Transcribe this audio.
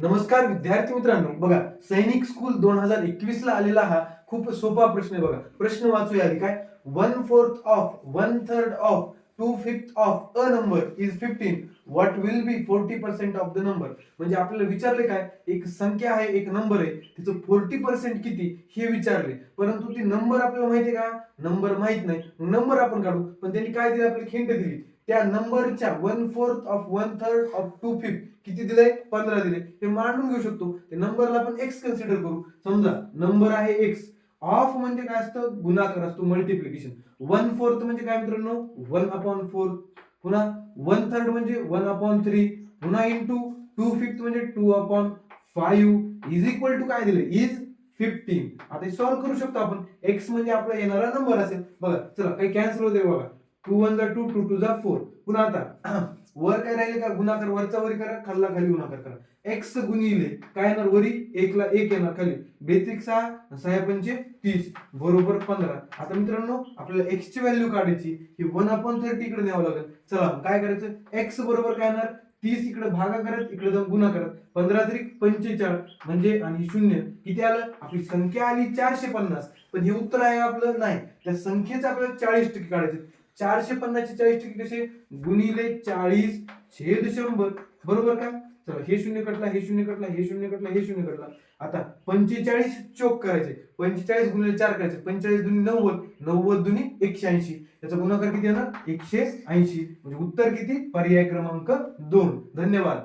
नमस्कार विद्यार्थी मित्रांनो, बघा सैनिक स्कूल 2021 ला आलेला हा खूप सोपा प्रश्न आहे. बघा प्रश्न वाचूया आधी. काय 1/4 of 1/3 of 2/5 of a number is 15 what will be 40% of the number. म्हणजे आपल्याला विचारले काय, एक संख्या आहे, एक नंबर आहे, तिचं 40% किती हे विचारले. परंतु ती नंबर आपल्याला माहिती आहे का, नंबर माहित नाही. नंबर आपण काढू, पण त्यांनी काय दिलं, आपल्याला हिंट दिली. त्या नंबरच्या 1/4 ऑफ 1/3 ऑफ 2/5 किती दिलंय, 15 दिले. हे मांडून घेऊ शकतो. ते नंबरला आपण एक्स कन्सिडर करू. समजा नंबर आहे एक्स, ऑफ म्हणजे काय असतं, गुणाकार असतो, मल्टिप्लिकेशन. 1/4 म्हणजे काय मित्रांनो, 1/4. पुन्हा 1/3 म्हणजे 1/3. पुन्हा इंटू 2/5 म्हणजे 2/5 इज इक्वल टू काय दिले, इज 15. आता सॉल्व्ह करू शकतो आपण. एक्स म्हणजे आपला येणारा नंबर असेल. बघा चला, काही कॅन्सल होते बघा. 2 1 2 2 2 4. पुन्हा आता वर काय राहिले का, गुणाकार वरचा वरी करा, खाल्ला खाली गुणाकार करा. एक्स गुणिले काय येणार, वरी 1 ला 1 येणार, खाली 2 6 6 पंचे 30 बरोबर 15. आता मित्रांनो आपल्याला एक्स ची व्हॅल्यू काढायची, ही 1/30 इकडे न्यावं लागेल. चला काय करायचं, एक्स बरोबर काय येणार, 30 इकडे भागा करत, इकडे जाऊन गुणा करत, 15 त्रिक 45 म्हणजे, आणि शून्य किती आलं, आपली संख्या आली 450. पण हे उत्तर आहे आपलं नाही, त्या संख्येचं आपल्याला 40% काढायचे. 450 चे 40% कसे, गुणिले 40 छेद 100 बरोबर का. चला हे शून्य कटला, हे शून्य कटला, हे शून्य कटला, हे शून्य कटला. आता 45 चोक करायचे, 45 गुणिले 4 करायचे, 45 दुनी 90, 90 दुनी 180. त्याचा गुणाकार किती येणार, 180. म्हणजे उत्तर किती, पर्याय क्रमांक 2. धन्यवाद.